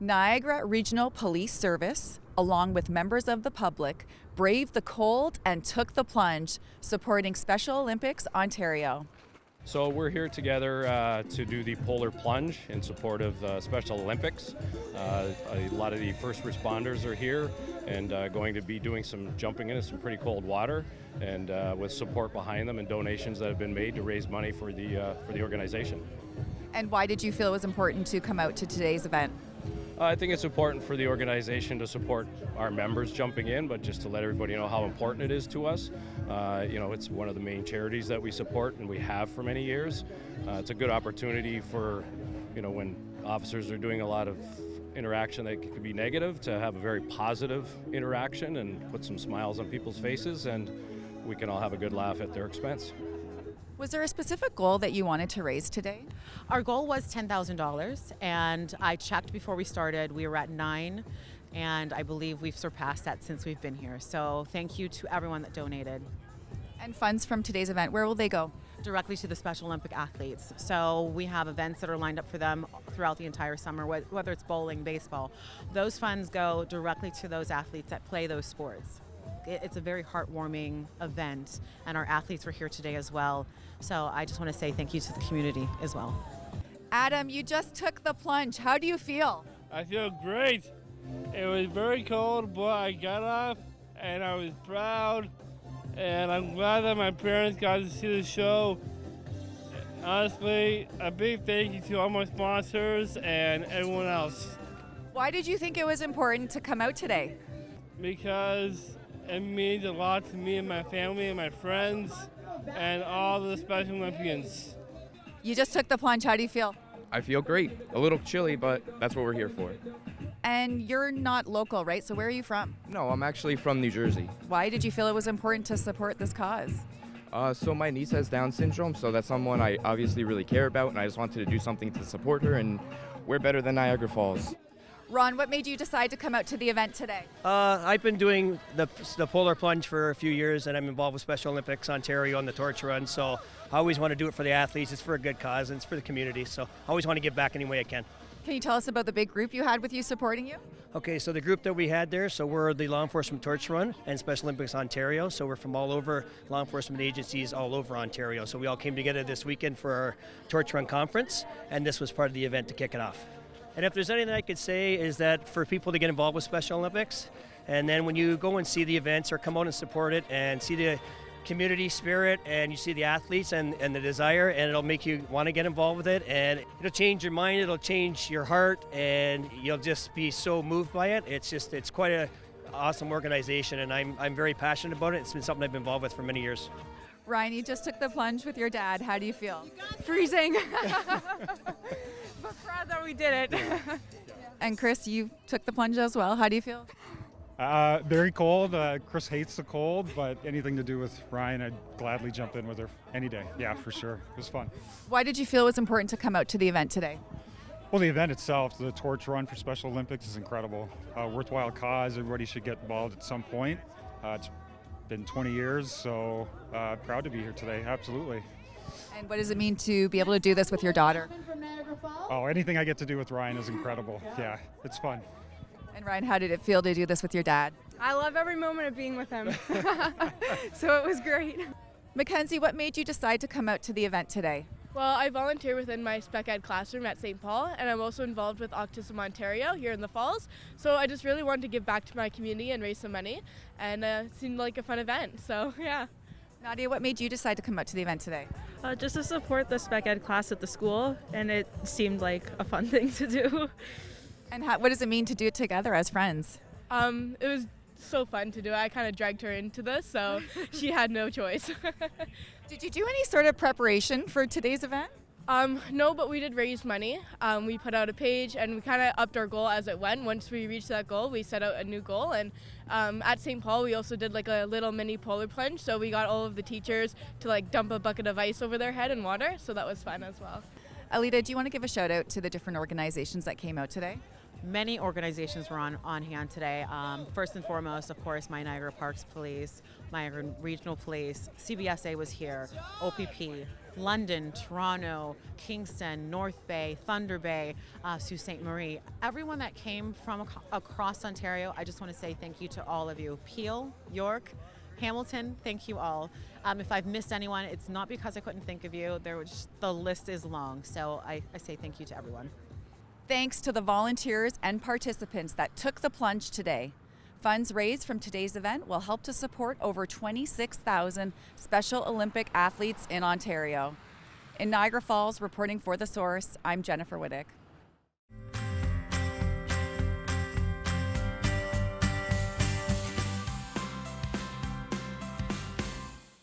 Niagara Regional Police Service, along with members of the public, braved the cold and took the plunge, supporting Special Olympics Ontario. So we're here together to do the Polar Plunge in support of Special Olympics. A lot of the first responders are here and going to be doing some jumping into some pretty cold water, and with support behind them and donations that have been made to raise money for the organization. And why did you feel it was important to come out to today's event? I think it's important for the organization to support our members jumping in, but just to let everybody know how important it is to us. It's one of the main charities that we support and we have for many years. It's a good opportunity for, when officers are doing a lot of interaction that could be negative, to have a very positive interaction and put some smiles on people's faces, and we can all have a good laugh at their expense. Was there a specific goal that you wanted to raise today? Our goal was $10,000, and I checked before we started. We were at 9, and I believe we've surpassed that since we've been here. So thank you to everyone that donated. And funds from today's event, where will they go? Directly to the Special Olympic athletes. So we have events that are lined up for them throughout the entire summer, whether it's bowling, baseball. Those funds go directly to those athletes that play those sports. It's a very heartwarming event, and our athletes were here today as well. So I just want to say thank you to the community as well. Adam, you just took the plunge. How do you feel? I feel great. It was very cold, but I got up and I was proud. And I'm glad that my parents got to see the show. Honestly, a big thank you to all my sponsors and everyone else. Why did you think it was important to come out today? Because it means a lot to me and my family and my friends and all the Special Olympians. You just took the plunge. How do you feel? I feel great. A little chilly, but that's what we're here for. And you're not local, right? So where are you from? No, I'm actually from New Jersey. Why did you feel it was important to support this cause? So my niece has Down syndrome, so that's someone I obviously really care about, and I just wanted to do something to support her, and we're better than Niagara Falls. Ron, what made you decide to come out to the event today? I've been doing the Polar Plunge for a few years, and I'm involved with Special Olympics Ontario on the torch run, so I always want to do it for the athletes. It's for a good cause, and it's for the community, so I always want to give back any way I can. Can you tell us about the big group you had with you supporting you? Okay, so the group that we had there, so we're the Law Enforcement Torch Run and Special Olympics Ontario, so we're from all over, law enforcement agencies all over Ontario. So we all came together this weekend for our Torch Run conference, and this was part of the event to kick it off. And if there's anything I could say is that for people to get involved with Special Olympics, and then when you go and see the events or come out and support it and see the community spirit and you see the athletes and the desire, and it'll make you want to get involved with it, and it'll change your mind, it'll change your heart, and you'll just be so moved by it. It's quite an awesome organization, and I'm very passionate about it. It's been something I've been involved with for many years. Ryan, you just took the plunge with your dad. How do you feel? Freezing. But proud that we did it. And Chris, you took the plunge as well. How do you feel? Very cold. Chris hates the cold, but anything to do with Ryan, I'd gladly jump in with her any day. Yeah, for sure. It was fun. Why did you feel it was important to come out to the event today? Well, the event itself, the torch run for Special Olympics, is incredible. Worthwhile cause. Everybody should get involved at some point. It's been 20 years, so proud to be here today. Absolutely. And what does it mean to be able to do this with your daughter? Oh, anything I get to do with Ryan is incredible. Yeah, it's fun. And Ryan, how did it feel to do this with your dad? I love every moment of being with him. So it was great. Mackenzie, what made you decide to come out to the event today? Well, I volunteer within my spec ed classroom at St. Paul, and I'm also involved with Autism Ontario here in the Falls. So I just really wanted to give back to my community and raise some money, and it seemed like a fun event, so yeah. Nadia, what made you decide to come out to the event today? Just to support the spec ed class at the school, and it seemed like a fun thing to do. And what does it mean to do it together as friends? It was so fun to do. I kind of dragged her into this, so she had no choice. Did you do any sort of preparation for today's event? No, but we did raise money. We put out a page, and we kind of upped our goal as it went. Once we reached that goal, we set out a new goal. And at St. Paul, we also did like a little mini polar plunge. So we got all of the teachers to like dump a bucket of ice over their head in water. So that was fun as well. Alita, do you want to give a shout out to the different organizations that came out today? Many organizations were on hand today. First and foremost, of course, my Niagara Parks Police, Niagara Regional Police, CBSA was here, OPP, London, Toronto, Kingston, North Bay, Thunder Bay, Sault Ste. Marie, everyone that came from across Ontario, I just want to say thank you to all of you. Peel, York, Hamilton, thank you all. If I've missed anyone, it's not because I couldn't think of you. The list is long, so I say thank you to everyone. Thanks to the volunteers and participants that took the plunge today. Funds raised from today's event will help to support over 26,000 Special Olympic athletes in Ontario. In Niagara Falls, reporting for The Source, I'm Jennifer Wittig.